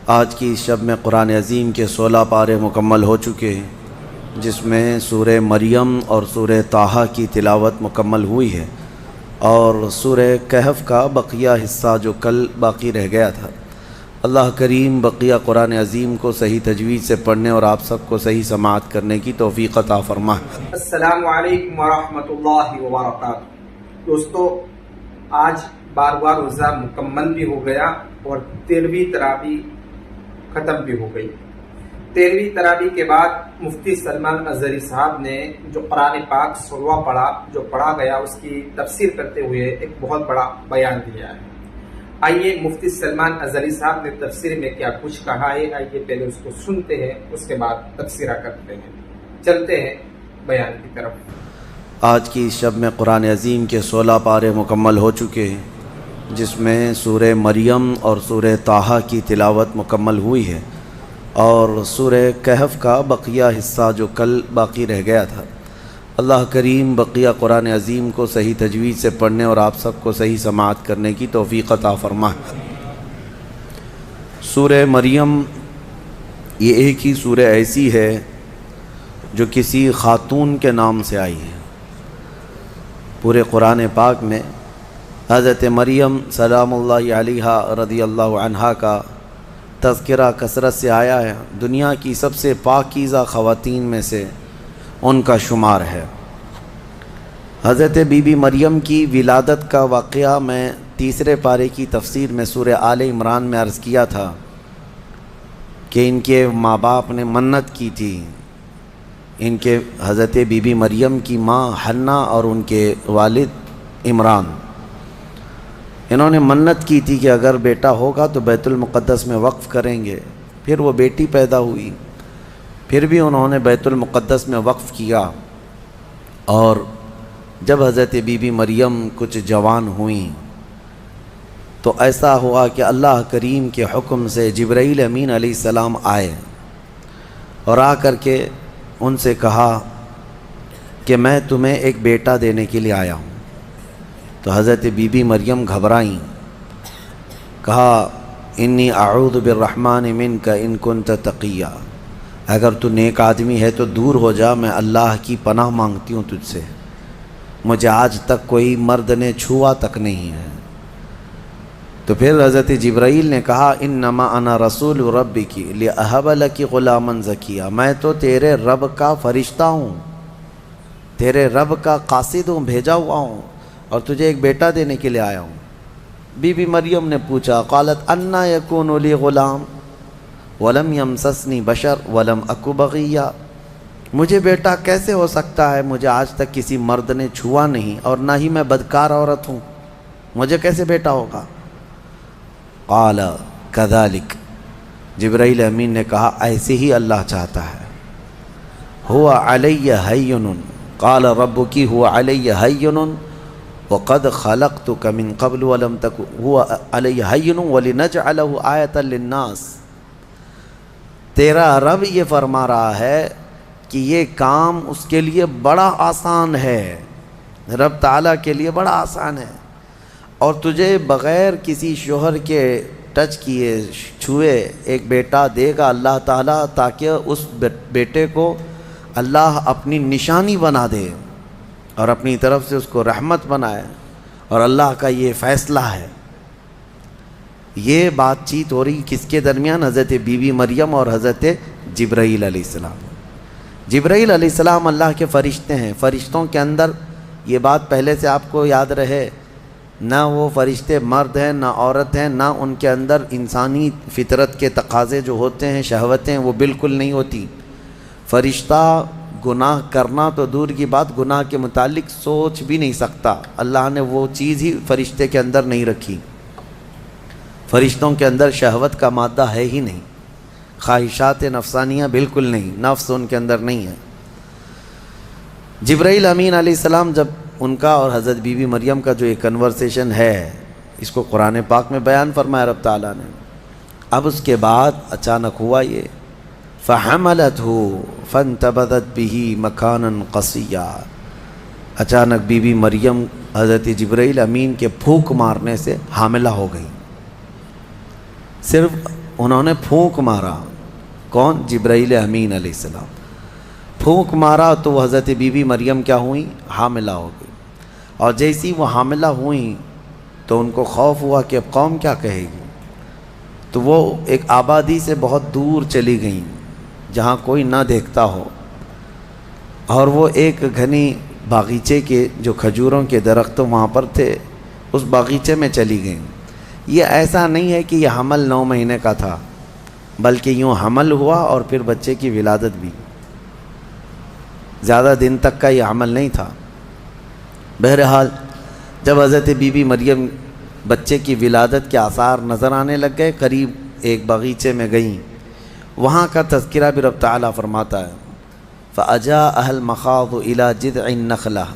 آج کی اس شب میں قرآن عظیم کے 16 پارے مکمل ہو چکے ہیں، جس میں سورہ مریم اور سورہ طٰہٰ کی تلاوت مکمل ہوئی ہے، اور سورہ کہف کا بقیہ حصہ جو کل باقی رہ گیا تھا۔ اللہ کریم بقیہ قرآن عظیم کو صحیح تجوید سے پڑھنے اور آپ سب کو صحیح سماعت کرنے کی توفیق عطا فرمائے۔ السلام علیکم ورحمۃ اللہ وبرکاتہ۔ دوستو، آج 12واں روزہ مکمل بھی ہو گیا اور 13ویں تراویح ختم بھی ہو گئی۔ 13ویں تراویح کے بعد مفتی سلمان اظہری صاحب نے جو قرآن پاک سورہ پڑھا گیا اس کی تفسیر کرتے ہوئے ایک بہت بڑا بیان دیا ہے۔ آئیے مفتی سلمان اظہری صاحب نے تفسیر میں کیا کچھ کہا ہے، آئیے پہلے اس کو سنتے ہیں، اس کے بعد تفسیرہ کرتے ہیں۔ چلتے ہیں بیان کی طرف۔ آج کی اس شب میں قرآن عظیم کے 16 پارے مکمل ہو چکے ہیں، جس میں سورہ مریم اور سورہ طٰہٰ کی تلاوت مکمل ہوئی ہے، اور سورہ کہف کا بقیہ حصہ جو کل باقی رہ گیا تھا۔ اللہ کریم بقیہ قرآن عظیم کو صحیح تجوید سے پڑھنے اور آپ سب کو صحیح سماعت کرنے کی توفیق عطا فرمائے۔ سورہ مریم یہ ایک ہی سورہ ایسی ہے جو کسی خاتون کے نام سے آئی ہے۔ پورے قرآن پاک میں حضرت مریم سلام اللہ علیہا رضی اللہ عنہا کا تذکرہ کثرت سے آیا ہے۔ دنیا کی سب سے پاکیزہ خواتین میں سے ان کا شمار ہے۔ حضرت بی بی مریم کی ولادت کا واقعہ میں تیسرے پارے کی تفسیر میں سورہ آل عمران میں عرض کیا تھا کہ ان کے ماں باپ نے منت کی تھی، ان کے حضرت بی بی مریم کی ماں حنہ اور ان کے والد عمران، انہوں نے منت کی تھی کہ اگر بیٹا ہوگا تو بیت المقدس میں وقف کریں گے۔ پھر وہ بیٹی پیدا ہوئی، پھر بھی انہوں نے بیت المقدس میں وقف کیا، اور جب حضرت بی بی مریم کچھ جوان ہوئیں تو ایسا ہوا کہ اللہ کریم کے حکم سے جبرائیل امین علیہ السلام آئے اور آ کر کے ان سے کہا کہ میں تمہیں ایک بیٹا دینے کے لیے آیا ہوں۔ تو حضرت بی بی مریم گھبرائیں، کہا انی اعوذ بالرحمن منک ان کنت تقیا، اگر تو نیک آدمی ہے تو دور ہو جا، میں اللہ کی پناہ مانگتی ہوں تجھ سے، مجھے آج تک کوئی مرد نے چھوا تک نہیں ہے۔ تو پھر حضرت جبرائیل نے کہا انما انا رسول ربک لاہب لک غلاما زکیا، میں تو تیرے رب کا فرشتہ ہوں، تیرے رب کا قاصد ہوں، بھیجا ہوا ہوں، اور تجھے ایک بیٹا دینے کے لیے آیا ہوں۔ بی بی مریم نے پوچھا، قالت انا یکون لی غلام ولم یمسسنی بشر ولم اک بغیا، مجھے بیٹا کیسے ہو سکتا ہے، مجھے آج تک کسی مرد نے چھوا نہیں اور نہ ہی میں بدکار عورت ہوں، مجھے کیسے بیٹا ہوگا؟ قال کذالک، جبرائیل امین نے کہا ایسے ہی اللہ چاہتا ہے۔ هو علی ہین، قال ربک هو علی ہین وقد خلقتک من قبل ولم تک هو علی ہین ولنجعلہ آیۃ للناس، تیرا رب یہ فرما رہا ہے کہ یہ کام اس کے لیے بڑا آسان ہے، رب تعالیٰ کے لیے بڑا آسان ہے، اور تجھے بغیر کسی شوہر کے ٹچ کیے چھوئے ایک بیٹا دے گا اللہ تعالیٰ، تاکہ اس بیٹے کو اللہ اپنی نشانی بنا دے اور اپنی طرف سے اس کو رحمت بنائے، اور اللہ کا یہ فیصلہ ہے۔ یہ بات چیت ہو رہی کس کے درمیان؟ حضرت بی بی مریم اور حضرت جبرائیل علیہ السلام۔ جبرائیل علیہ السلام اللہ کے فرشتے ہیں، فرشتوں کے اندر یہ بات پہلے سے آپ کو یاد رہے، نہ وہ فرشتے مرد ہیں نہ عورت ہیں، نہ ان کے اندر انسانی فطرت کے تقاضے جو ہوتے ہیں، شہوتیں، وہ بالکل نہیں ہوتی۔ فرشتہ گناہ کرنا تو دور کی بات، گناہ کے متعلق سوچ بھی نہیں سکتا، اللہ نے وہ چیز ہی فرشتے کے اندر نہیں رکھی۔ فرشتوں کے اندر شہوت کا مادہ ہے ہی نہیں، خواہشات نفسانیہ بالکل نہیں، نفس ان کے اندر نہیں ہے۔ جبرائیل امین علیہ السلام جب ان کا اور حضرت بی بی مریم کا جو یہ کنورسیشن ہے، اس کو قرآن پاک میں بیان فرمایا رب تعالیٰ نے۔ اب اس کے بعد اچانک ہوا یہ فَحَمَلَتْهُ فَانْتَبَذَتْ بِهِ مَكَانًا قَصِيًّا، اچانک بی بی مریم حضرت جبرائیل امین کے پھونک مارنے سے حاملہ ہو گئی۔ صرف انہوں نے پھونک مارا. کون؟ جبرائیل امین علیہ السلام. پھونک مارا تو وہ حضرت بی بی مریم کیا ہوئیں؟ حاملہ ہو گئی. اور جیسی وہ حاملہ ہوئیں تو ان کو خوف ہوا کہ اب قوم کیا کہے گی. تو وہ ایک آبادی سے بہت دور چلی گئیں جہاں کوئی نہ دیکھتا ہو، اور وہ ایک گھنی باغیچے کے جو کھجوروں کے درخت وہاں پر تھے اس باغیچے میں چلی گئیں. یہ ایسا نہیں ہے کہ یہ حمل 9 مہینے کا تھا، بلکہ یوں حمل ہوا اور پھر بچے کی ولادت بھی. زیادہ دن تک کا یہ عمل نہیں تھا. بہرحال جب حضرت بی بی مریم بچے کی ولادت کے آثار نظر آنے لگ گئے، قریب ایک باغیچے میں گئیں. وہاں کا تذکرہ بھی رب تعالیٰ فرماتا ہے فَأَجَاءَهَا الْمَخَاضُ إِلَى جِذْعِ النَّخْلَةِ،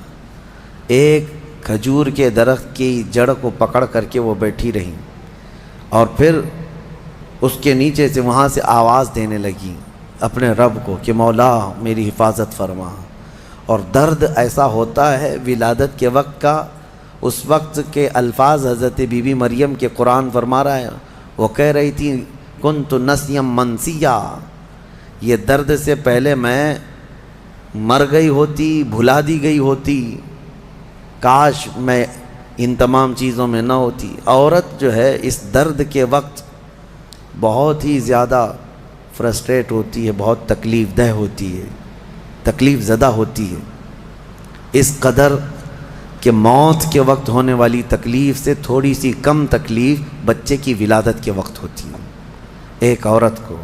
ایک کھجور کے درخت کی جڑ کو پکڑ کر کے وہ بیٹھی رہیں، اور پھر اس کے نیچے سے وہاں سے آواز دینے لگی اپنے رب کو کہ مولا میری حفاظت فرما. اور درد ایسا ہوتا ہے ولادت کے وقت کا، اس وقت کے الفاظ حضرت بی بی مریم کے قرآن فرما رہا ہے. وہ کہہ رہی تھی کنت نسیا منسیا، یہ درد سے پہلے میں مر گئی ہوتی، بھلا دی گئی ہوتی، کاش میں ان تمام چیزوں میں نہ ہوتی. عورت جو ہے اس درد کے وقت بہت ہی زیادہ فرسٹریٹ ہوتی ہے، بہت تکلیف دہ ہوتی ہے، تکلیف زدہ ہوتی ہے، اس قدر کہ موت کے وقت ہونے والی تکلیف سے تھوڑی سی کم تکلیف بچے کی ولادت کے وقت ہوتی ہے. ایک عورت کو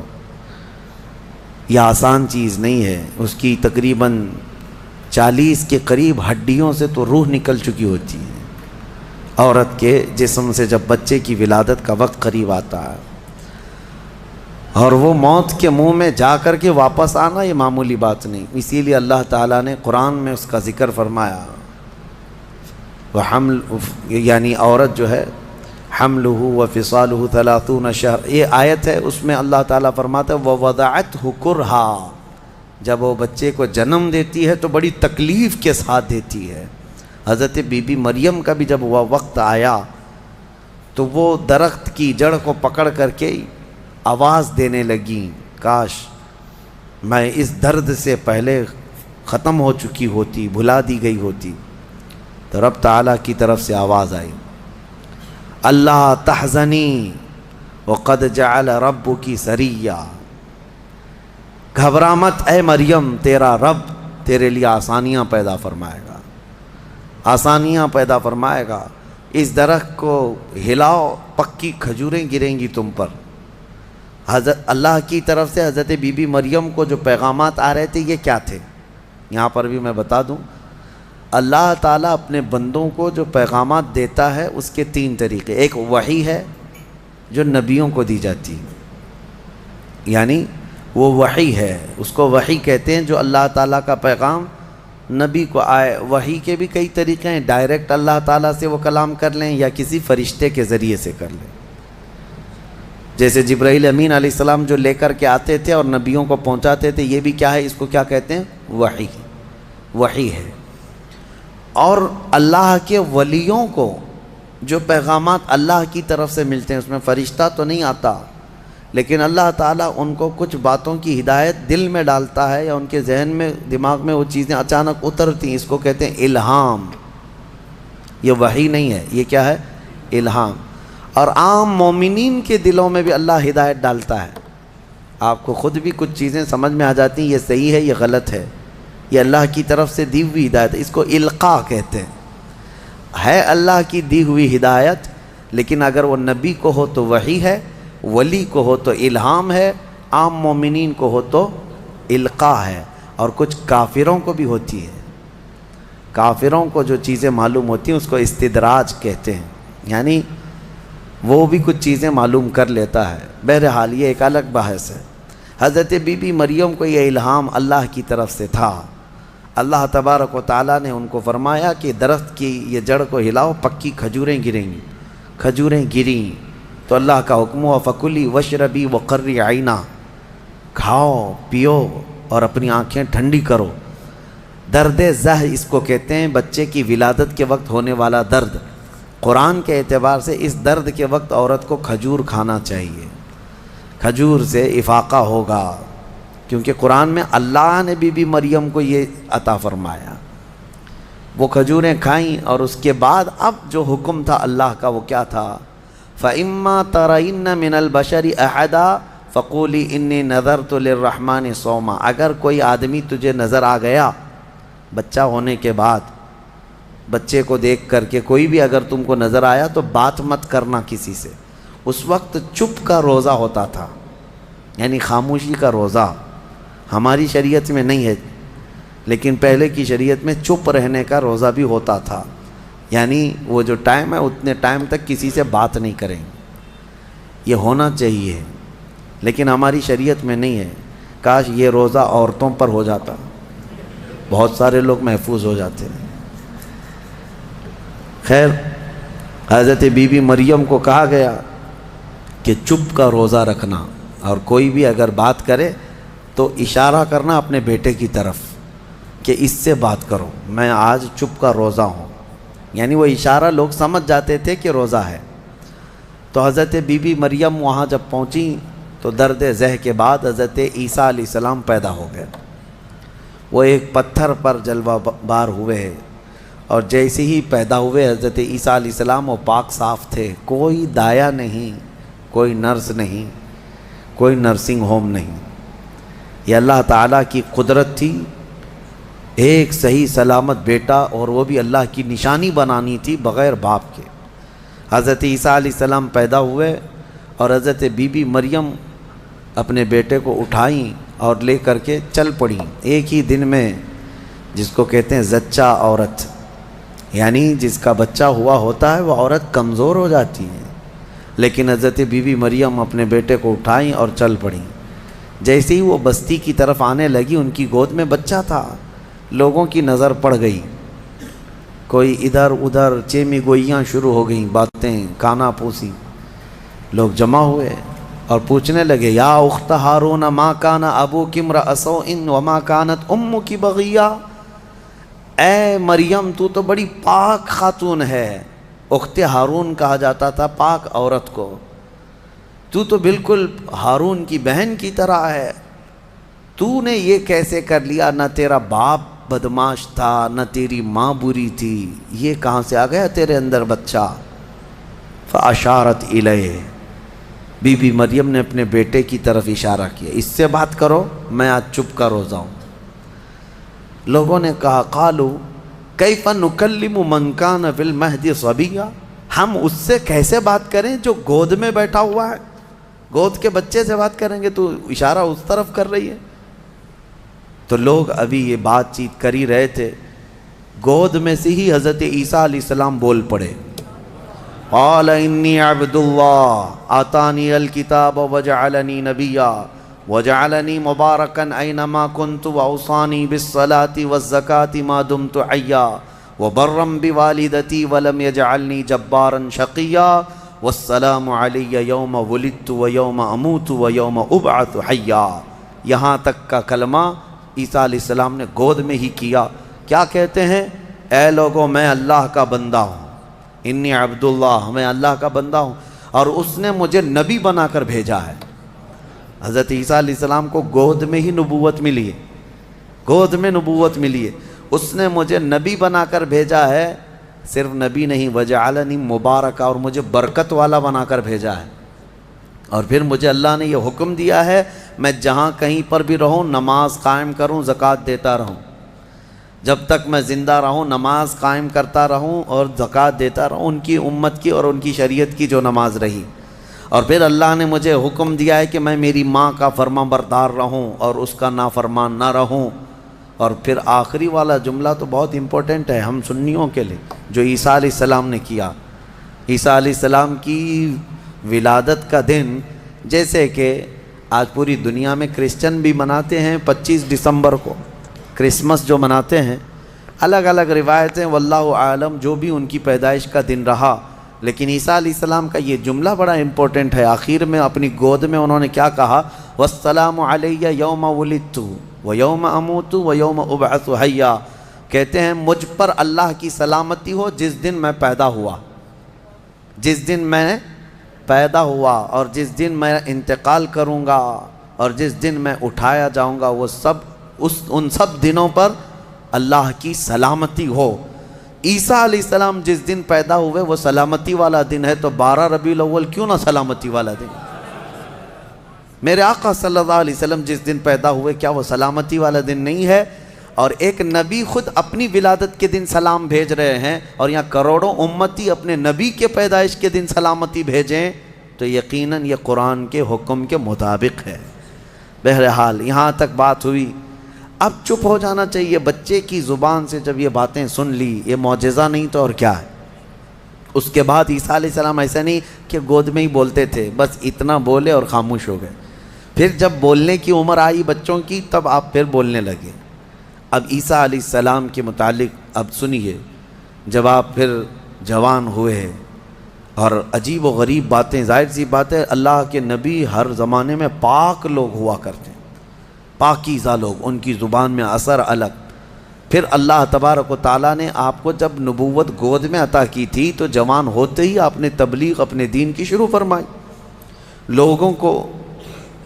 یہ آسان چیز نہیں ہے. اس کی تقریباً 40 کے قریب ہڈیوں سے تو روح نکل چکی ہوتی ہے عورت کے جسم سے جب بچے کی ولادت کا وقت قریب آتا ہے. اور وہ موت کے منہ میں جا کر کے واپس آنا یہ معمولی بات نہیں. اسی لیے اللہ تعالیٰ نے قرآن میں اس کا ذکر فرمایا. وہ حمل یعنی عورت جو ہے حملہ وفصالہ 30 شہر، یہ آیت ہے، اس میں اللہ تعالیٰ فرماتا ہے ووضعتہ کرہا، جب وہ بچے کو جنم دیتی ہے تو بڑی تکلیف کے ساتھ دیتی ہے. حضرت بی بی مریم کا بھی جب وہ وقت آیا تو وہ درخت کی جڑ کو پکڑ کر کے آواز دینے لگیں کاش میں اس درد سے پہلے ختم ہو چکی ہوتی، بھلا دی گئی ہوتی. تو رب تعالیٰ کی طرف سے آواز آئی اللہ تحزنی وقد جعل ربکی سریا، گھبرا مت اے مریم، تیرا رب تیرے لیے آسانیاں پیدا فرمائے گا، آسانیاں پیدا فرمائے گا. اس درخت کو ہلاؤ، پکی کھجوریں گریں گی تم پر. حضرت اللہ کی طرف سے حضرت بی بی مریم کو جو پیغامات آ رہے تھے یہ کیا تھے؟ یہاں پر بھی میں بتا دوں، اللہ تعالیٰ اپنے بندوں کو جو پیغامات دیتا ہے اس کے 3 طریقے. ایک وحی ہے جو نبیوں کو دی جاتی ہے، یعنی وہ وحی ہے، اس کو وحی کہتے ہیں، جو اللہ تعالیٰ کا پیغام نبی کو آئے. وحی کے بھی کئی طریقے ہیں، ڈائریکٹ اللہ تعالیٰ سے وہ کلام کر لیں یا کسی فرشتے کے ذریعے سے کر لیں. جیسے جبرائیل امین علیہ السلام جو لے کر کے آتے تھے اور نبیوں کو پہنچاتے تھے، یہ بھی کیا ہے، اس کو کیا کہتے ہیں؟ وحی، وحی ہے. اور اللہ کے ولیوں کو جو پیغامات اللہ کی طرف سے ملتے ہیں اس میں فرشتہ تو نہیں آتا، لیکن اللہ تعالیٰ ان کو کچھ باتوں کی ہدایت دل میں ڈالتا ہے یا ان کے ذہن میں، دماغ میں وہ چیزیں اچانک اترتی ہیں، اس کو کہتے ہیں الہام. یہ وحی نہیں ہے، یہ کیا ہے؟ الہام. اور عام مومنین کے دلوں میں بھی اللہ ہدایت ڈالتا ہے. آپ کو خود بھی کچھ چیزیں سمجھ میں آ جاتی ہیں، یہ صحیح ہے، یہ غلط ہے، یہ اللہ کی طرف سے دی ہوئی ہدایت ہے. اس کو القاء کہتے ہیں. ہے اللہ کی دی ہوئی ہدایت، لیکن اگر وہ نبی کو ہو تو وحی ہے، ولی کو ہو تو الہام ہے، عام مومنین کو ہو تو القاء ہے. اور کچھ کافروں کو بھی ہوتی ہے. کافروں کو جو چیزیں معلوم ہوتی ہیں اس کو استدراج کہتے ہیں، یعنی وہ بھی کچھ چیزیں معلوم کر لیتا ہے. بہرحال یہ ایک الگ بحث ہے. حضرت بی بی مریم کو یہ الہام اللہ کی طرف سے تھا. اللہ تبارک و تعالیٰ نے ان کو فرمایا کہ درخت کی یہ جڑ کو ہلاؤ، پکی کھجوریں گریں گی. کھجوریں گریں تو اللہ کا حکم ہوا فکلی وشربی وقری عینا، کھاؤ پیو اور اپنی آنکھیں ٹھنڈی کرو. درد زہ اس کو کہتے ہیں، بچے کی ولادت کے وقت ہونے والا درد. قرآن کے اعتبار سے اس درد کے وقت عورت کو کھجور کھانا چاہیے. کھجور سے افاقہ ہوگا، کیونکہ قرآن میں اللہ نے بی بی مریم کو یہ عطا فرمایا۔ وہ کھجوریں کھائیں اور اس کے بعد اب جو حکم تھا اللہ کا وہ کیا تھا؟ فَإِمَّا تَرَيِنَّ مِنَ الْبَشَرِ أَحَدًا فَقُولِي إِنِّي نَذَرْتُ لِلرَّحْمَنِ صَوْمًا، اگر کوئی آدمی تجھے نظر آ گیا بچہ ہونے کے بعد، بچے کو دیکھ کر کے کوئی بھی اگر تم کو نظر آیا تو بات مت کرنا کسی سے۔ اس وقت چپ کا روزہ ہوتا تھا، یعنی خاموشی کا روزہ۔ ہماری شریعت میں نہیں ہے، لیکن پہلے کی شریعت میں چپ رہنے کا روزہ بھی ہوتا تھا، یعنی وہ جو ٹائم ہے اتنے ٹائم تک کسی سے بات نہیں کریں، یہ ہونا چاہیے، لیکن ہماری شریعت میں نہیں ہے۔ کاش یہ روزہ عورتوں پر ہو جاتا، بہت سارے لوگ محفوظ ہو جاتے ہیں۔ خیر، حضرت بی بی مریم کو کہا گیا کہ چپ کا روزہ رکھنا، اور کوئی بھی اگر بات کرے تو اشارہ کرنا اپنے بیٹے کی طرف کہ اس سے بات کرو، میں آج چپ کا روزہ ہوں، یعنی وہ اشارہ لوگ سمجھ جاتے تھے کہ روزہ ہے۔ تو حضرت بی بی مریم وہاں جب پہنچی تو درد زہ کے بعد حضرت عیسیٰ علیہ السلام پیدا ہو گئے۔ وہ ایک پتھر پر جلوہ بار ہوئے، اور جیسے ہی پیدا ہوئے حضرت عیسیٰ علیہ السلام وہ پاک صاف تھے، کوئی دایا نہیں، کوئی نرس نہیں، کوئی نرسنگ ہوم نہیں۔ یہ اللہ تعالیٰ کی قدرت تھی، ایک صحیح سلامت بیٹا، اور وہ بھی اللہ کی نشانی بنانی تھی بغیر باپ کے۔ حضرت عیسیٰ علیہ السلام پیدا ہوئے اور حضرت بی بی مریم اپنے بیٹے کو اٹھائیں اور لے کر کے چل پڑیں ایک ہی دن میں، جس کو کہتے ہیں زچہ عورت، یعنی جس کا بچہ ہوا ہوتا ہے وہ عورت کمزور ہو جاتی ہے، لیکن حضرت بی بی مریم اپنے بیٹے کو اٹھائیں اور چل پڑیں۔ جیسے ہی وہ بستی کی طرف آنے لگی، ان کی گود میں بچہ تھا، لوگوں کی نظر پڑ گئی، کوئی ادھر ادھر چیمی گوئیاں شروع ہو گئیں، باتیں کانا پوسی، لوگ جمع ہوئے اور پوچھنے لگے، یا اخت ہارون ما کان ابوک امرأ سوء وما کانت امک بغیہ، اے مریم تو بڑی پاک خاتون ہے، اخت ہارون کہا جاتا تھا پاک عورت کو، تو بالکل ہارون کی بہن کی طرح ہے، تو نے یہ کیسے کر لیا؟ نہ تیرا باپ بدماش تھا، نہ تیری ماں بری تھی، یہ کہاں سے آ گیا تیرے اندر بچہ؟ فاشارت الیہ، بی بی مریم نے اپنے بیٹے کی طرف اشارہ کیا، اس سے بات کرو، میں آج چپ کا روزہ ہوں۔ لوگوں نے کہا، قالوا کیف نکلم من کان فی المہد صبیا، ہم اس سے کیسے بات کریں جو گود میں بیٹھا ہوا ہے؟ گود کے بچے سے بات کریں گے؟ تو اشارہ اس طرف کر رہی ہے۔ تو لوگ ابھی یہ بات چیت کر ہی رہے تھے، گود میں سے ہی حضرت عیسیٰ علیہ السلام بول پڑے، قال انی عبد اللہ آتانی الکتاب وجعلنی نبیا وجعلنی مبارکا اینما کنت واوصانی بالصلاة والزکاة ما دمت حیا وبرا بوالدتی ولم یجعلنی جبارا شقیا والسلام علی یوم ولدت ویوم اموت ویوم ابعث حیا۔ یہاں تک کا کلمہ عیسیٰ علیہ السلام نے گود میں ہی کیا۔ کیا کہتے ہیں؟ اے لوگوں، میں اللہ کا بندہ ہوں، انی عبداللہ، میں اللہ کا بندہ ہوں، اور اس نے مجھے نبی بنا کر بھیجا ہے۔ حضرت عیسیٰ علیہ السلام کو گود میں ہی نبوت ملی ہے، گود میں نبوت ملی ہے، اس نے مجھے نبی بنا کر بھیجا ہے۔ صرف نبی نہیں، وجعلنی مبارکا، اور مجھے برکت والا بنا کر بھیجا ہے۔ اور پھر مجھے اللہ نے یہ حکم دیا ہے میں جہاں کہیں پر بھی رہوں نماز قائم کروں، زکوٰۃ دیتا رہوں، جب تک میں زندہ رہوں نماز قائم کرتا رہوں اور زکوٰۃ دیتا رہوں، ان کی امت کی اور ان کی شریعت کی جو نماز رہی۔ اور پھر اللہ نے مجھے حکم دیا ہے کہ میں میری ماں کا فرما بردار رہوں اور اس کا نافرمان نہ رہوں۔ اور پھر آخری والا جملہ تو بہت امپورٹنٹ ہے ہم سنیوں کے لیے، جو عیسیٰ علیہ السلام نے کیا۔ عیسیٰ علیہ السلام کی ولادت کا دن، جیسے کہ آج پوری دنیا میں کرسچن بھی مناتے ہیں 25 دسمبر کو، کرسمس جو مناتے ہیں، الگ الگ روایتیں واللہ عالم جو بھی ان کی پیدائش کا دن رہا، لیکن عیسیٰ علیہ السلام کا یہ جملہ بڑا امپورٹنٹ ہے۔ آخر میں اپنی گود میں انہوں نے کیا کہا؟ والسلام علی یوم ولدت ویوم اموت ویوم ابعث حیا، کہتے ہیں مجھ پر اللہ کی سلامتی ہو جس دن میں پیدا ہوا، جس دن میں پیدا ہوا اور جس دن میں انتقال کروں گا اور جس دن میں اٹھایا جاؤں گا وہ سب ان سب دنوں پر اللہ کی سلامتی ہو۔ عیسیٰ علیہ السلام جس دن پیدا ہوئے وہ سلامتی والا دن ہے، تو 12 ربیع الاول کیوں نہ سلامتی والا دن؟ میرے آقا صلی اللہ علیہ وسلم جس دن پیدا ہوئے کیا وہ سلامتی والا دن نہیں ہے؟ اور ایک نبی خود اپنی ولادت کے دن سلام بھیج رہے ہیں، اور یہاں کروڑوں امتی اپنے نبی کے پیدائش کے دن سلامتی بھیجیں، تو یقیناً یہ قرآن کے حکم کے مطابق ہے۔ بہرحال یہاں تک بات ہوئی، اب چپ ہو جانا چاہیے۔ بچے کی زبان سے جب یہ باتیں سن لی، یہ معجزہ نہیں تو اور کیا ہے؟ اس کے بعد عیسیٰ علیہ السلام ایسا نہیں کہ گود میں ہی بولتے تھے، بس اتنا بولے اور خاموش ہو گئے۔ پھر جب بولنے کی عمر آئی بچوں کی، تب آپ پھر بولنے لگے۔ اب عیسیٰ علیہ السلام کے متعلق اب سنیے، جب آپ پھر جوان ہوئے اور عجیب و غریب باتیں، ظاہر سی بات ہے اللہ کے نبی ہر زمانے میں پاک لوگ ہوا کرتے ہیں، پاکیزہ لوگ، ان کی زبان میں اثر الگ۔ پھر اللہ تبارک و تعالیٰ نے آپ کو جب نبوت گود میں عطا کی تھی تو جوان ہوتے ہی آپ نے تبلیغ اپنے دین کی شروع فرمائی، لوگوں کو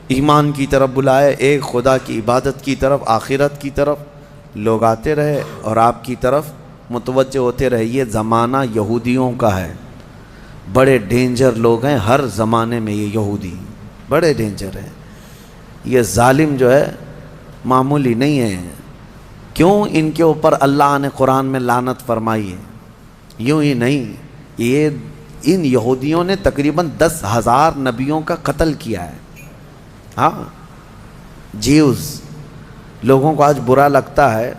ایمان کی طرف بلائے، ایک خدا کی عبادت کی طرف، آخرت کی طرف لوگ آتے رہے اور آپ کی طرف متوجہ ہوتے رہے۔ یہ زمانہ یہودیوں کا ہے، بڑے ڈینجر لوگ ہیں ہر زمانے میں، یہ یہودی بڑے ڈینجر ہیں۔ یہ ظالم جو ہے معمولی نہیں ہے۔ کیوں ان کے اوپر اللہ نے قرآن میں لعنت فرمائی ہے؟ یوں ہی نہیں، یہ ان یہودیوں نے تقریباً 10,000 نبیوں کا قتل کیا ہے۔ ہاں، جیوز لوگوں کو آج برا لگتا ہے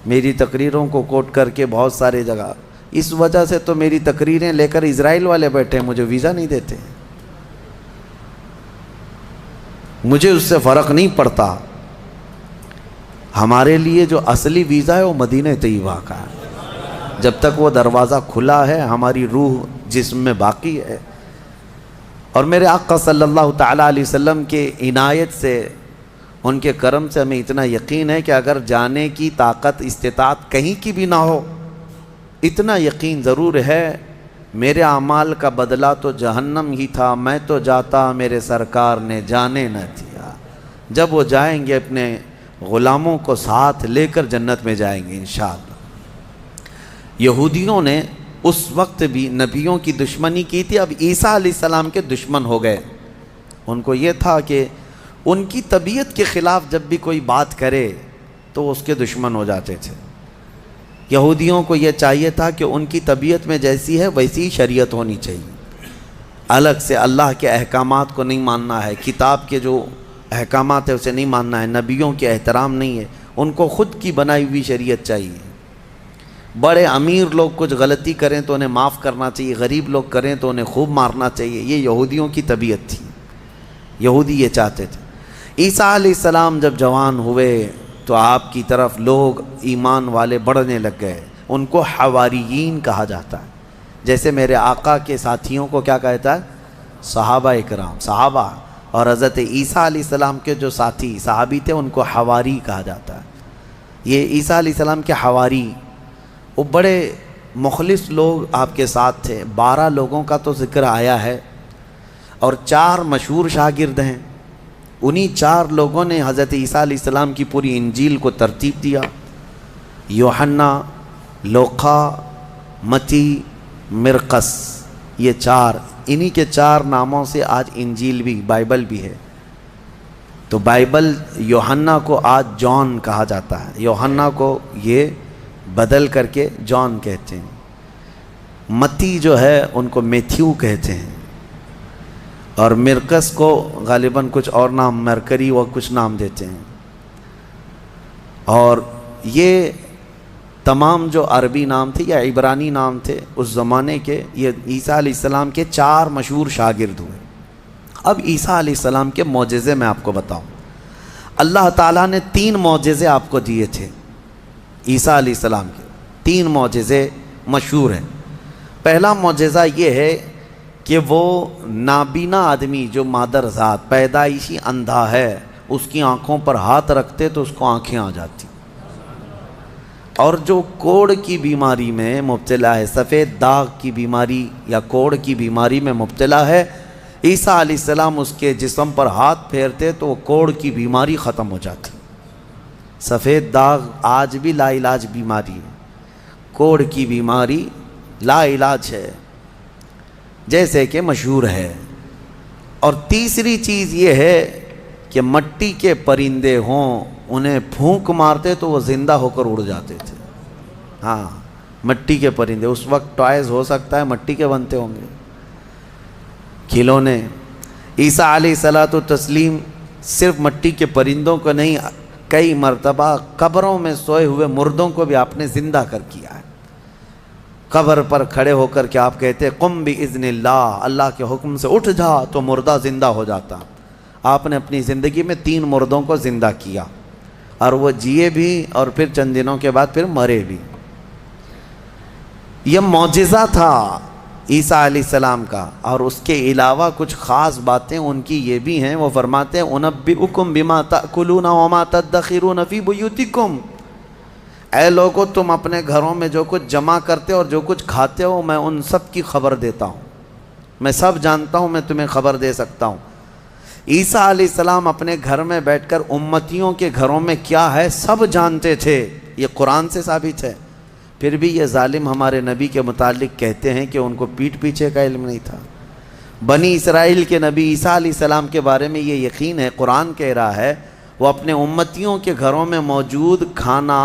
میری تقریروں کو کوٹ کر کے بہت سارے جگہ، اس وجہ سے تو میری تقریریں لے کر اسرائیل والے بیٹھے ہیں، مجھے ویزا نہیں دیتے، مجھے اس سے فرق نہیں پڑتا۔ ہمارے لیے جو اصلی ویزا ہے وہ مدینہ طیبہ کا ہے، جب تک وہ دروازہ کھلا ہے ہماری روح جسم میں باقی ہے۔ اور میرے آقا صلی اللہ تعالیٰ علیہ وسلم کے عنایت سے، ان کے کرم سے ہمیں اتنا یقین ہے کہ اگر جانے کی طاقت استطاعت کہیں کی بھی نہ ہو، اتنا یقین ضرور ہے میرے اعمال کا بدلہ تو جہنم ہی تھا، میں تو جاتا میرے سرکار نے جانے نہ دیا۔ جب وہ جائیں گے اپنے غلاموں کو ساتھ لے کر جنت میں جائیں گے انشاءاللہ۔ یہودیوں نے اس وقت بھی نبیوں کی دشمنی کی تھی، اب عیسیٰ علیہ السلام کے دشمن ہو گئے۔ ان کو یہ تھا کہ ان کی طبیعت کے خلاف جب بھی کوئی بات کرے تو اس کے دشمن ہو جاتے تھے۔ یہودیوں کو یہ چاہیے تھا کہ ان کی طبیعت میں جیسی ہے ویسی شریعت ہونی چاہیے، الگ سے اللہ کے احکامات کو نہیں ماننا ہے، کتاب کے جو احکامات ہے اسے نہیں ماننا ہے، نبیوں کے احترام نہیں ہے، ان کو خود کی بنائی ہوئی شریعت چاہیے۔ بڑے امیر لوگ کچھ غلطی کریں تو انہیں معاف کرنا چاہیے، غریب لوگ کریں تو انہیں خوب مارنا چاہیے، یہ یہودیوں کی طبیعت تھی، یہودی یہ چاہتے تھے۔ عیسیٰ علیہ السلام جب جوان ہوئے تو آپ کی طرف لوگ ایمان والے بڑھنے لگ گئے، ان کو حواریین کہا جاتا ہے، جیسے میرے آقا کے ساتھیوں کو کیا کہتا ہے؟ صحابہ اکرام، صحابہ، اور حضرت عیسیٰ علیہ السلام کے جو ساتھی صحابی تھے ان کو حواری کہا جاتا ہے۔ یہ عیسیٰ علیہ السلام کے حواری، وہ بڑے مخلص لوگ آپ کے ساتھ تھے۔ 12 لوگوں کا تو ذکر آیا ہے اور 4 مشہور شاگرد ہیں، انہی 4 لوگوں نے حضرت عیسیٰ علیہ السلام کی پوری انجیل کو ترتیب دیا۔ یوحنا، لوقا، متی، مرقس، یہ 4، انہی کے 4 ناموں سے آج انجیل بھی، بائبل بھی ہے۔ تو بائبل یوحنا کو آج جان کہا جاتا ہے، یوحنا کو یہ بدل کر کے جان کہتے ہیں۔ متی جو ہے ان کو میتھیو کہتے ہیں، اور مرقس کو غالباً کچھ اور نام، مرکری و کچھ نام دیتے ہیں۔ اور یہ تمام جو عربی نام تھے یا عبرانی نام تھے اس زمانے کے، یہ عیسیٰ علیہ السلام کے 4 مشہور شاگرد ہوئے۔ اب عیسیٰ علیہ السلام کے معجزے میں آپ کو بتاؤں، اللہ تعالیٰ نے 3 معجزے آپ کو دیے تھے عیسیٰ علیہ السلام کے، 3 معجزے مشہور ہیں۔ پہلا معجزہ یہ ہے کہ وہ نابینا آدمی جو مادر ذات پیدائشی اندھا ہے، اس کی آنکھوں پر ہاتھ رکھتے تو اس کو آنکھیں آ جاتی، اور جو کوڑ کی بیماری میں مبتلا ہے، سفید داغ کی بیماری یا کوڑ کی بیماری میں مبتلا ہے، عیسیٰ علیہ السلام اس کے جسم پر ہاتھ پھیرتے تو وہ کوڑ کی بیماری ختم ہو جاتی۔ سفید داغ آج بھی لا علاج بیماری ہے، کوڑ کی بیماری لا علاج ہے، جیسے کہ مشہور ہے۔ اور تیسری چیز یہ ہے کہ مٹی کے پرندے ہوں، انہیں پھونک مارتے تو وہ زندہ ہو کر اڑ جاتے تھے۔ ہاں، مٹی کے پرندے، اس وقت ٹوائز ہو سکتا ہے مٹی کے بنتے ہوں گے، کھلونے۔ عیسیٰ علیہ الصلوۃ والتسلیم صرف مٹی کے پرندوں کو نہیں، کئی مرتبہ قبروں میں سوئے ہوئے مردوں کو بھی آپ نے زندہ کر کیا ہے۔ قبر پر کھڑے ہو کر کے آپ کہتے قم باذن اللہ، اللہ کے حکم سے اٹھ جا، تو مردہ زندہ ہو جاتا۔ آپ نے اپنی زندگی میں 3 مردوں کو زندہ کیا، اور وہ جیے بھی اور پھر چند دنوں کے بعد پھر مرے بھی۔ یہ معجزہ تھا عیسیٰ علیہ السلام کا۔ اور اس کے علاوہ کچھ خاص باتیں ان کی یہ بھی ہیں، وہ فرماتے ہیں انبئکم بما تأکلون وما تدخرون فی بیوتکم، اے لوگو تم اپنے گھروں میں جو کچھ جمع کرتے اور جو کچھ کھاتے ہو میں ان سب کی خبر دیتا ہوں، میں سب جانتا ہوں، میں تمہیں خبر دے سکتا ہوں۔ عیسیٰ علیہ السلام اپنے گھر میں بیٹھ کر امتیوں کے گھروں میں کیا ہے سب جانتے تھے، یہ قرآن سے ثابت ہے۔ پھر بھی یہ ظالم ہمارے نبی کے متعلق کہتے ہیں کہ ان کو پیٹھ پیچھے کا علم نہیں تھا۔ بنی اسرائیل کے نبی عیسیٰ علیہ السلام کے بارے میں یہ یقین ہے، قرآن کہہ رہا ہے وہ اپنے امتیوں کے گھروں میں موجود کھانا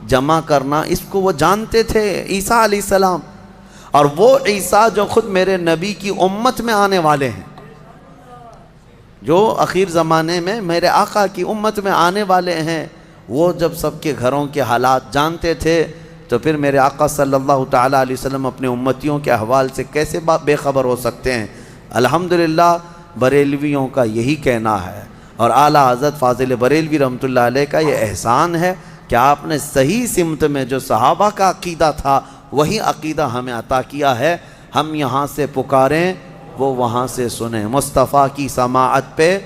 جمع کرنا اس کو وہ جانتے تھے، عیسیٰ علیہ السلام۔ اور وہ عیسیٰ جو خود میرے نبی کی امت میں آنے والے ہیں، جو اخیر زمانے میں میرے آقا کی امت میں آنے والے ہیں، وہ جب سب کے گھروں کے حالات جانتے تھے تو پھر میرے آقا صلی اللہ تعالیٰ علیہ وسلم اپنے امتیوں کے احوال سے کیسے بے خبر ہو سکتے ہیں؟ الحمدللہ بریلویوں کا یہی کہنا ہے، اور اعلیٰ حضرت فاضل بریلوی رحمۃ اللہ علیہ کا یہ احسان ہے کہ آپ نے صحیح سمت میں جو صحابہ کا عقیدہ تھا وہی عقیدہ ہمیں عطا کیا ہے۔ ہم یہاں سے پکاریں وہ وہاں سے سنیں، مصطفیٰ کی سماعت پہ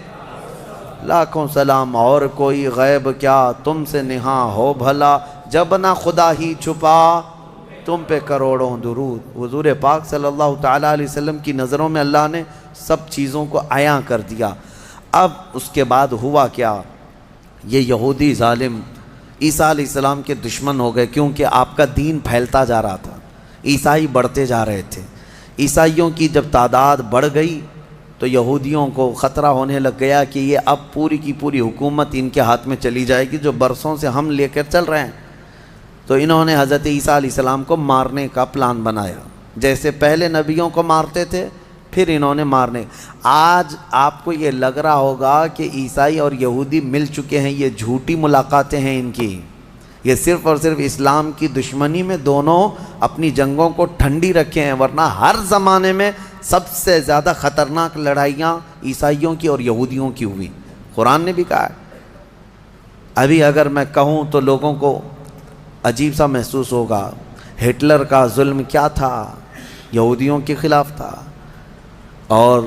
لاکھوں سلام، اور کوئی غیب کیا تم سے نہاں ہو بھلا، جب نہ خدا ہی چھپا تم پہ کروڑوں درود۔ حضور پاک صلی اللہ تعالیٰ علیہ وسلم کی نظروں میں اللہ نے سب چیزوں کو عیاں کر دیا۔ اب اس کے بعد ہوا کیا؟ یہ یہودی ظالم عیسیٰ علیہ السلام کے دشمن ہو گئے، کیونکہ آپ کا دین پھیلتا جا رہا تھا، عیسائی بڑھتے جا رہے تھے۔ عیسائیوں کی جب تعداد بڑھ گئی تو یہودیوں کو خطرہ ہونے لگ گیا کہ یہ اب پوری کی پوری حکومت ان کے ہاتھ میں چلی جائے گی، جو برسوں سے ہم لے کر چل رہے ہیں۔ تو انہوں نے حضرت عیسیٰ علیہ السلام کو مارنے کا پلان بنایا، جیسے پہلے نبیوں کو مارتے تھے پھر انہوں نے مارنے۔ آج آپ کو یہ لگ رہا ہوگا کہ عیسائی اور یہودی مل چکے ہیں، یہ جھوٹی ملاقاتیں ہیں ان کی، یہ صرف اور صرف اسلام کی دشمنی میں دونوں اپنی جنگوں کو ٹھنڈی رکھے ہیں، ورنہ ہر زمانے میں سب سے زیادہ خطرناک لڑائیاں عیسائیوں کی اور یہودیوں کی ہوئی۔ قرآن نے بھی کہا ہے۔ ابھی اگر میں کہوں تو لوگوں کو عجیب سا محسوس ہوگا، ہٹلر کا ظلم کیا تھا؟ یہودیوں کے خلاف تھا۔ اور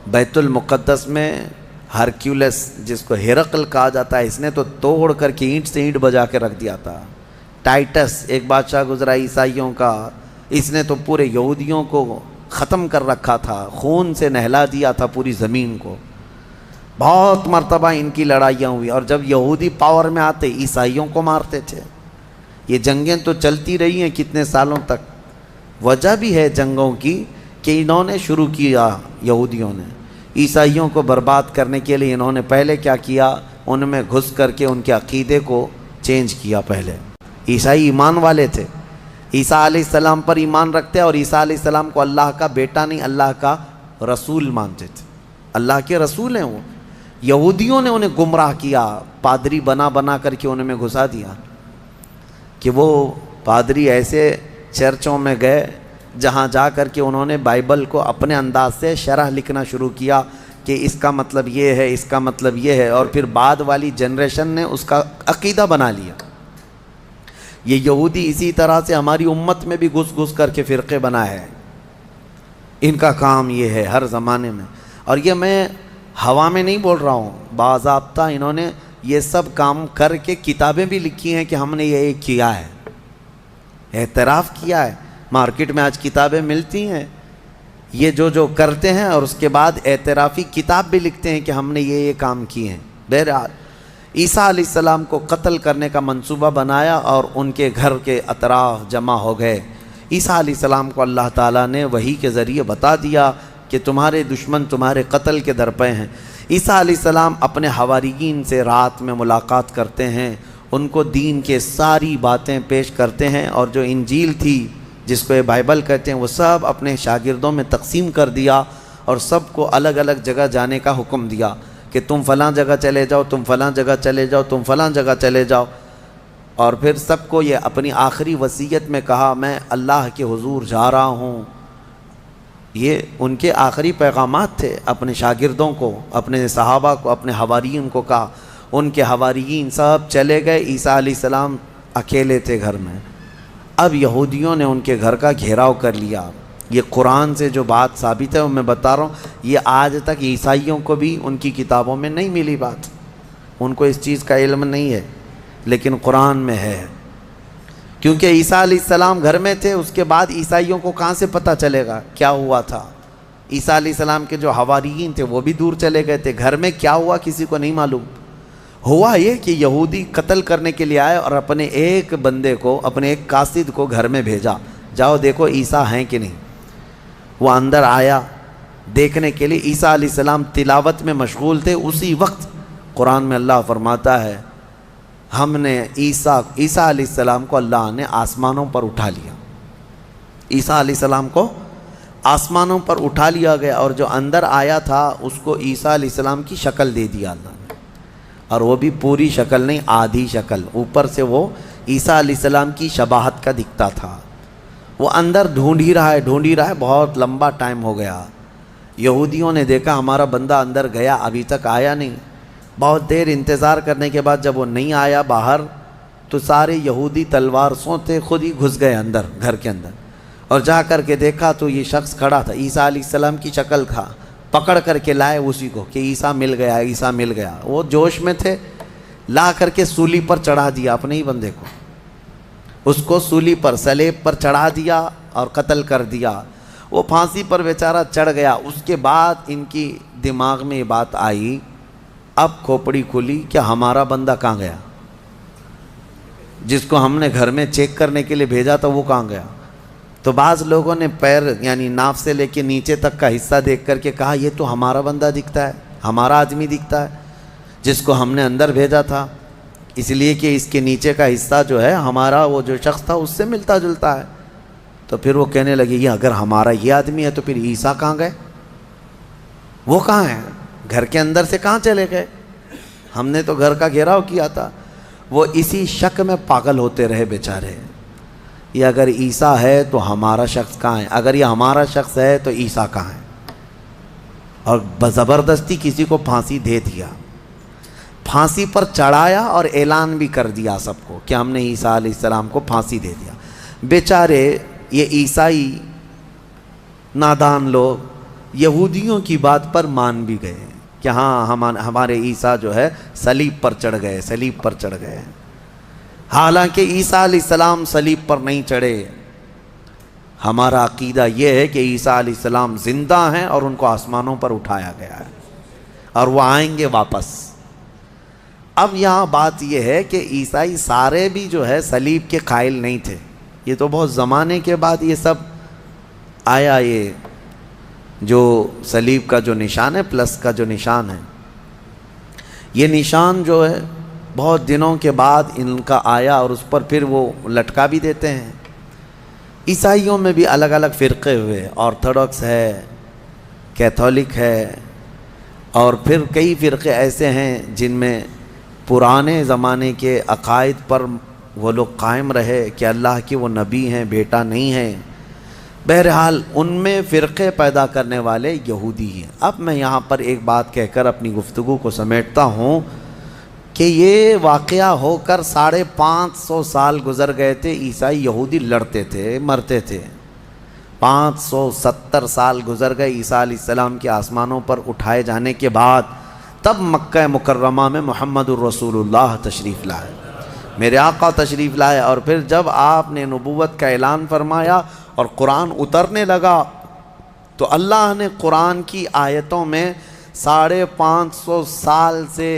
بیت المقدس میں ہرکیولس جس کو ہرقل کہا جاتا ہے، اس نے تو توڑ کر کے اینٹ سے اینٹ بجا کے رکھ دیا تھا۔ ٹائٹس ایک بادشاہ گزرا عیسائیوں کا، اس نے تو پورے یہودیوں کو ختم کر رکھا تھا، خون سے نہلا دیا تھا پوری زمین کو۔ بہت مرتبہ ان کی لڑائیاں ہوئی، اور جب یہودی پاور میں آتے عیسائیوں کو مارتے تھے۔ یہ جنگیں تو چلتی رہی ہیں کتنے سالوں تک۔ وجہ بھی ہے جنگوں کی کہ انہوں نے شروع کیا، یہودیوں نے عیسائیوں کو برباد کرنے کے لیے انہوں نے پہلے کیا کیا، ان میں گھس کر کے ان کے عقیدے کو چینج کیا۔ پہلے عیسائی ایمان والے تھے، عیسیٰ علیہ السلام پر ایمان رکھتے، اور عیسیٰ علیہ السلام کو اللہ کا بیٹا نہیں اللہ کا رسول مانتے تھے، اللہ کے رسول ہیں وہ۔ یہودیوں نے انہیں گمراہ کیا، پادری بنا بنا کر کے ان میں گھسا دیا، کہ وہ پادری ایسے چرچوں میں گئے جہاں جا کر کے انہوں نے بائبل کو اپنے انداز سے شرح لکھنا شروع کیا کہ اس کا مطلب یہ ہے، اس کا مطلب یہ ہے، اور پھر بعد والی جنریشن نے اس کا عقیدہ بنا لیا۔ یہ یہودی اسی طرح سے ہماری امت میں بھی گھس گھس کر کے فرقے بنائے ہیں، ان کا کام یہ ہے ہر زمانے میں۔ اور یہ میں ہوا میں نہیں بول رہا ہوں، باضابطہ انہوں نے یہ سب کام کر کے کتابیں بھی لکھی ہیں کہ ہم نے یہ کیا ہے، اعتراف کیا ہے۔ مارکیٹ میں آج کتابیں ملتی ہیں یہ جو کرتے ہیں اور اس کے بعد اعترافی کتاب بھی لکھتے ہیں کہ ہم نے یہ کام کیے ہیں۔ بہرحال عیسیٰ علیہ السلام کو قتل کرنے کا منصوبہ بنایا اور ان کے گھر کے اطراف جمع ہو گئے۔ عیسیٰ علیہ السلام کو اللہ تعالیٰ نے وحی کے ذریعے بتا دیا کہ تمہارے دشمن تمہارے قتل کے درپے ہیں۔ عیسیٰ علیہ السلام اپنے حواریین سے رات میں ملاقات کرتے ہیں، ان کو دین کے ساری باتیں پیش کرتے ہیں، اور جو انجیل تھی جس کو یہ بائبل کہتے ہیں وہ سب اپنے شاگردوں میں تقسیم کر دیا اور سب کو الگ الگ جگہ جانے کا حکم دیا کہ تم فلاں جگہ چلے جاؤ، تم فلاں جگہ چلے جاؤ، تم فلاں جگہ چلے جاؤ۔ اور پھر سب کو یہ اپنی آخری وصیت میں کہا میں اللہ کے حضور جا رہا ہوں۔ یہ ان کے آخری پیغامات تھے اپنے شاگردوں کو، اپنے صحابہ کو، اپنے حواریین کو کہا۔ ان کے حواریین سب چلے گئے، عیسیٰ علیہ السلام اکیلے تھے گھر میں۔ اب یہودیوں نے ان کے گھر کا گھیراؤ کر لیا۔ یہ قرآن سے جو بات ثابت ہے وہ میں بتا رہا ہوں، یہ آج تک عیسائیوں کو بھی ان کی کتابوں میں نہیں ملی بات، ان کو اس چیز کا علم نہیں ہے، لیکن قرآن میں ہے۔ کیونکہ عیسیٰ علیہ السلام گھر میں تھے، اس کے بعد عیسائیوں کو کہاں سے پتہ چلے گا کیا ہوا تھا؟ عیسیٰ علیہ السلام کے جو حواریین تھے وہ بھی دور چلے گئے تھے، گھر میں کیا ہوا کسی کو نہیں معلوم۔ ہوا یہ کہ یہودی قتل کرنے کے لیے آئے اور اپنے ایک بندے کو، اپنے ایک قاصد کو گھر میں بھیجا، جاؤ دیکھو عیسیٰ ہیں کہ نہیں۔ وہ اندر آیا دیکھنے کے لیے، عیسیٰ علیہ السلام تلاوت میں مشغول تھے۔ اسی وقت قرآن میں اللہ فرماتا ہے ہم نے عیسیٰ علیہ السلام کو اللہ نے آسمانوں پر اٹھا لیا۔ عیسیٰ علیہ السلام کو آسمانوں پر اٹھا لیا گیا، اور جو اندر آیا تھا اس کو عیسیٰ علیہ السلام کی شکل دے دیا اللہ نے، اور وہ بھی پوری شکل نہیں، آدھی شکل، اوپر سے وہ عیسیٰ علیہ السلام کی شباہت کا دکھتا تھا۔ وہ اندر ڈھونڈ ہی رہا ہے، بہت لمبا ٹائم ہو گیا۔ یہودیوں نے دیکھا ہمارا بندہ اندر گیا ابھی تک آیا نہیں۔ بہت دیر انتظار کرنے کے بعد جب وہ نہیں آیا باہر، تو سارے یہودی تلوار سوتے خود ہی گھس گئے اندر، گھر کے اندر، اور جا کر کے دیکھا تو یہ شخص کھڑا تھا، عیسیٰ علیہ السلام کی شکل تھا۔ پکڑ کر کے لائے اسی کو کہ عیسیٰ مل گیا، عیسیٰ مل گیا۔ وہ جوش میں تھے، لا کر کے سولی پر چڑھا دیا اپنے ہی بندے کو، اس کو سولی پر، سلیب پر چڑھا دیا اور قتل کر دیا۔ وہ پھانسی پر بیچارہ چڑھ گیا۔ اس کے بعد ان کی دماغ میں یہ بات آئی، اب کھوپڑی کھلی کہ ہمارا بندہ کہاں گیا، جس کو ہم نے گھر میں چیک کرنے کے لیے بھیجا تھا وہ کہاں گیا؟ تو بعض لوگوں نے پیر یعنی ناف سے لے کے نیچے تک کا حصہ دیکھ کر کے کہا یہ تو ہمارا بندہ دکھتا ہے، ہمارا آدمی دکھتا ہے جس کو ہم نے اندر بھیجا تھا، اس لیے کہ اس کے نیچے کا حصہ جو ہے ہمارا وہ جو شخص تھا اس سے ملتا جلتا ہے۔ تو پھر وہ کہنے لگے یہ اگر ہمارا یہ آدمی ہے تو پھر عیسیٰ کہاں گئے؟ وہ کہاں ہیں؟ گھر کے اندر سے کہاں چلے گئے؟ ہم نے تو گھر کا گھیراؤ کیا تھا۔ وہ اسی شک میں پاگل ہوتے رہے بیچارے، یہ اگر عیسیٰ ہے تو ہمارا شخص کہاں ہے، اگر یہ ہمارا شخص ہے تو عیسیٰ کہاں ہے؟ اور زبردستی کسی کو پھانسی دے دیا، پھانسی پر چڑھایا اور اعلان بھی کر دیا سب کو کہ ہم نے عیسیٰ علیہ السلام کو پھانسی دے دیا۔ بیچارے یہ عیسائی نادان لوگ یہودیوں کی بات پر مان بھی گئے کہ ہاں ہمارے عیسیٰ جو ہے صلیب پر چڑھ گئے، صلیب پر چڑھ گئے۔ حالانکہ عیسیٰ علیہ السلام صلیب پر نہیں چڑھے۔ ہمارا عقیدہ یہ ہے کہ عیسیٰ علیہ السلام زندہ ہیں اور ان کو آسمانوں پر اٹھایا گیا ہے اور وہ آئیں گے واپس۔ اب یہاں بات یہ ہے کہ عیسائی سارے بھی جو ہے صلیب کے قائل نہیں تھے، یہ تو بہت زمانے کے بعد یہ سب آیا، یہ جو صلیب کا جو نشان ہے پلس کا جو نشان ہے، یہ نشان جو ہے بہت دنوں کے بعد ان کا آیا اور اس پر پھر وہ لٹکا بھی دیتے ہیں۔ عیسائیوں میں بھی الگ الگ فرقے ہوئے، آرتھوڈکس ہے، کیتھولک ہے، اور پھر کئی فرقے ایسے ہیں جن میں پرانے زمانے کے عقائد پر وہ لوگ قائم رہے کہ اللہ کے وہ نبی ہیں، بیٹا نہیں ہیں۔ بہرحال ان میں فرقے پیدا کرنے والے یہودی ہیں۔ اب میں یہاں پر ایک بات کہہ کر اپنی گفتگو کو سمیٹتا ہوں کہ یہ واقعہ ہو کر 550 سال گزر گئے تھے، عیسائی یہودی لڑتے تھے، مرتے تھے۔ 570 سال گزر گئے عیسیٰ علیہ السلام کے آسمانوں پر اٹھائے جانے کے بعد، تب مکہ مکرمہ میں محمد الرسول اللہ تشریف لائے، میرے آقا تشریف لائے، اور پھر جب آپ نے نبوت کا اعلان فرمایا اور قرآن اترنے لگا تو اللہ نے قرآن کی آیتوں میں 550 سال سے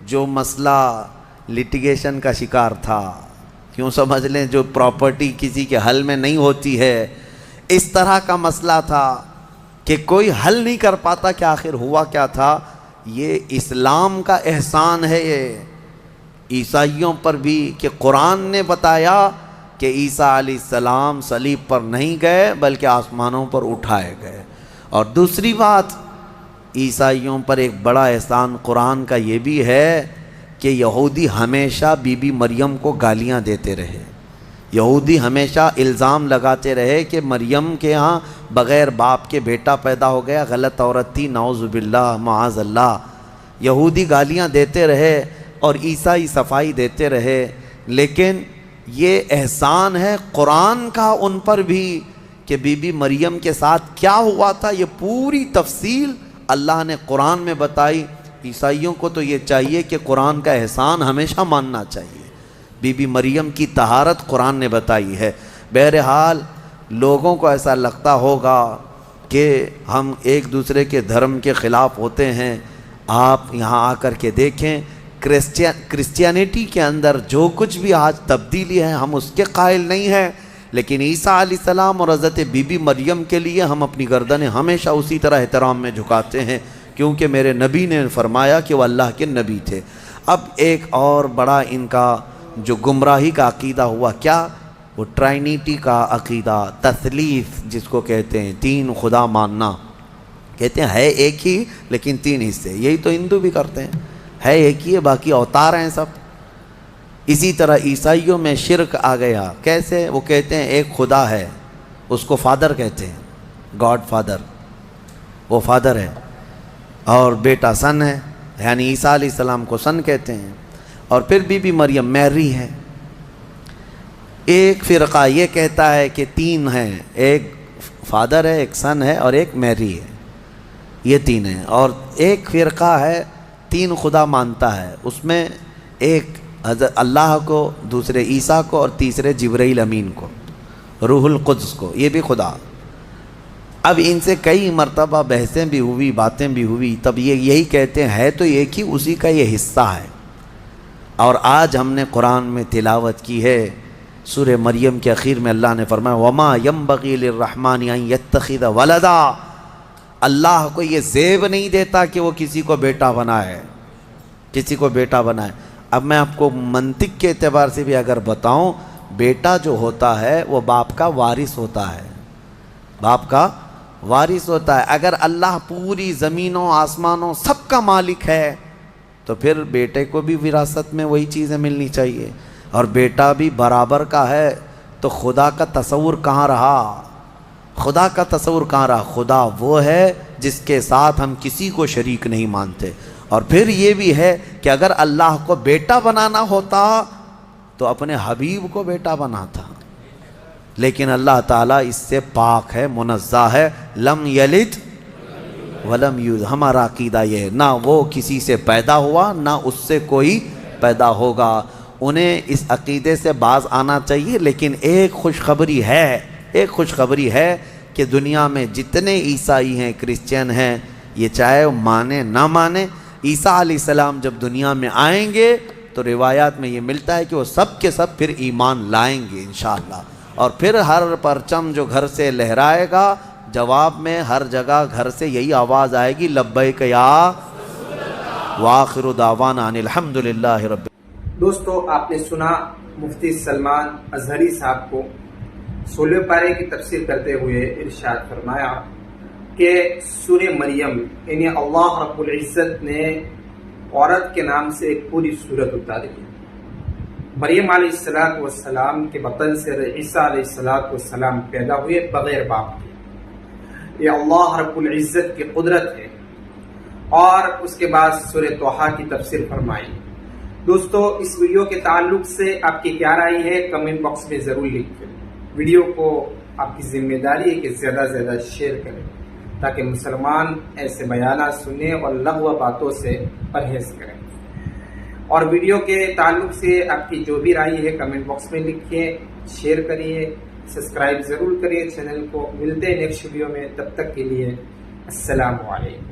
جو مسئلہ لٹیگیشن کا شکار تھا، کیوں سمجھ لیں جو پراپرٹی کسی کے حل میں نہیں ہوتی ہے، اس طرح کا مسئلہ تھا کہ کوئی حل نہیں کر پاتا کہ آخر ہوا کیا تھا، یہ اسلام کا احسان ہے یہ عیسائیوں پر بھی کہ قرآن نے بتایا کہ عیسیٰ علیہ السلام صلیب پر نہیں گئے بلکہ آسمانوں پر اٹھائے گئے۔ اور دوسری بات، عیسائیوں پر ایک بڑا احسان قرآن کا یہ بھی ہے کہ یہودی ہمیشہ بی بی مریم کو گالیاں دیتے رہے، یہودی ہمیشہ الزام لگاتے رہے کہ مریم کے ہاں بغیر باپ کے بیٹا پیدا ہو گیا، غلط عورت تھی، نعوذ باللہ معاذ اللہ، یہودی گالیاں دیتے رہے اور عیسائی صفائی دیتے رہے۔ لیکن یہ احسان ہے قرآن کا ان پر بھی کہ بی بی مریم کے ساتھ کیا ہوا تھا، یہ پوری تفصیل اللہ نے قرآن میں بتائی۔ عیسائیوں کو تو یہ چاہیے کہ قرآن کا احسان ہمیشہ ماننا چاہیے، بی بی مریم کی طہارت قرآن نے بتائی ہے۔ بہرحال لوگوں کو ایسا لگتا ہوگا کہ ہم ایک دوسرے کے دھرم کے خلاف ہوتے ہیں، آپ یہاں آ کر کے دیکھیں کرسچینٹی کے اندر جو کچھ بھی آج تبدیلی ہے ہم اس کے قائل نہیں ہیں، لیکن عیسیٰ علیہ السلام اور حضرت بی بی مریم کے لیے ہم اپنی گردنیں ہمیشہ اسی طرح احترام میں جھکاتے ہیں، کیونکہ میرے نبی نے فرمایا کہ وہ اللہ کے نبی تھے۔ اب ایک اور بڑا ان کا جو گمراہی کا عقیدہ ہوا، کیا؟ وہ ٹرائنیٹی کا عقیدہ، تثلیث جس کو کہتے ہیں، تین خدا ماننا۔ کہتے ہیں ہے ایک ہی لیکن تین حصے، یہی تو ہندو بھی کرتے ہیں، ہے ایک ہی ہے باقی اوتار ہیں سب۔ اسی طرح عیسائیوں میں شرک آ گیا، کیسے؟ وہ کہتے ہیں ایک خدا ہے، اس کو فادر کہتے ہیں، گاڈ فادر، وہ فادر ہے، اور بیٹا سن ہے، یعنی عیسیٰ علیہ السلام کو سن کہتے ہیں، اور پھر بی بی مریم میری ہے۔ ایک فرقہ یہ کہتا ہے کہ تین ہیں، ایک فادر ہے، ایک سن ہے اور ایک میری ہے، یہ تین ہیں۔ اور ایک فرقہ ہے تین خدا مانتا ہے، اس میں ایک حضرت اللہ کو، دوسرے عیسیٰ کو اور تیسرے جبرائیل امین کو، روح القدس کو، یہ بھی خدا۔ اب ان سے کئی مرتبہ بحثیں بھی ہوئی، باتیں بھی ہوئی، تب یہ یہی کہتے ہیں ہے تو ایک ہی، اسی کا یہ حصہ ہے۔ اور آج ہم نے قرآن میں تلاوت کی ہے، سورہ مریم کے اخیر میں اللہ نے فرمایا وَمَا يَنبَغِي لِلرَّحْمَنِ أَن يَتَّخِذَ وَلَدًا، اللہ کو یہ زیب نہیں دیتا کہ وہ کسی کو بیٹا بنائے، کسی کو بیٹا بنائے۔ اب میں آپ کو منطق کے اعتبار سے بھی اگر بتاؤں، بیٹا جو ہوتا ہے وہ باپ کا وارث ہوتا ہے، باپ کا وارث ہوتا ہے۔ اگر اللہ پوری زمینوں آسمانوں سب کا مالک ہے تو پھر بیٹے کو بھی وراثت میں وہی چیزیں ملنی چاہیے، اور بیٹا بھی برابر کا ہے، تو خدا کا تصور کہاں رہا؟ خدا کا تصور کہاں رہا؟ خدا وہ ہے جس کے ساتھ ہم کسی کو شریک نہیں مانتے۔ اور پھر یہ بھی ہے کہ اگر اللہ کو بیٹا بنانا ہوتا تو اپنے حبیب کو بیٹا بناتا، لیکن اللہ تعالیٰ اس سے پاک ہے، منزہ ہے، لم یلد ولم یولد۔ ہمارا عقیدہ یہ ہے، نہ وہ کسی سے پیدا ہوا نہ اس سے کوئی پیدا ہوگا۔ انہیں اس عقیدے سے باز آنا چاہیے۔ لیکن ایک خوشخبری ہے، ایک خوشخبری ہے کہ دنیا میں جتنے عیسائی ہیں، کرسچین ہیں، یہ چاہے مانے نہ مانے، عیسیٰ علیہ السلام جب دنیا میں آئیں گے تو روایات میں یہ ملتا ہے کہ وہ سب کے سب پھر ایمان لائیں گے انشاءاللہ، اور پھر ہر پرچم جو گھر سے لہرائے گا، جواب میں ہر جگہ گھر سے یہی آواز آئے گی لبیک یا وآخر دعوانا ان الحمدللہ رب۔ دوستو، آپ نے سنا مفتی سلمان اظہری صاحب کو 16 پارے کی تفسیر کرتے ہوئے ارشاد فرمایا کہ سورہ مریم یعنی اللہ رب العزت نے عورت کے نام سے ایک پوری سورت اتاری ہے۔ مریم علیہ السلام کے بطن سے عیسیٰ علیہ السلام پیدا ہوئے بغیر باپ کے، یہ اللہ رب العزت کی قدرت ہے۔ اور اس کے بعد سورہ طٰہٰ کی تفسیر فرمائی۔ دوستو، اس ویڈیو کے تعلق سے آپ کی کیا رائے ہے کمنٹ باکس میں ضرور لکھیں۔ ویڈیو کو آپ کی ذمہ داری ہے کہ زیادہ سے زیادہ شیئر کریں تاکہ مسلمان ایسے بیانات سنیں اور لغو باتوں سے پرہیز کریں۔ اور ویڈیو کے تعلق سے آپ کی جو بھی رائے ہے کمنٹ باکس میں لکھیں، شیئر کریے، سبسکرائب ضرور کریے چینل کو. ملتے ہیں نیکسٹ ویڈیو میں، تب تک کے لیے السلام علیکم.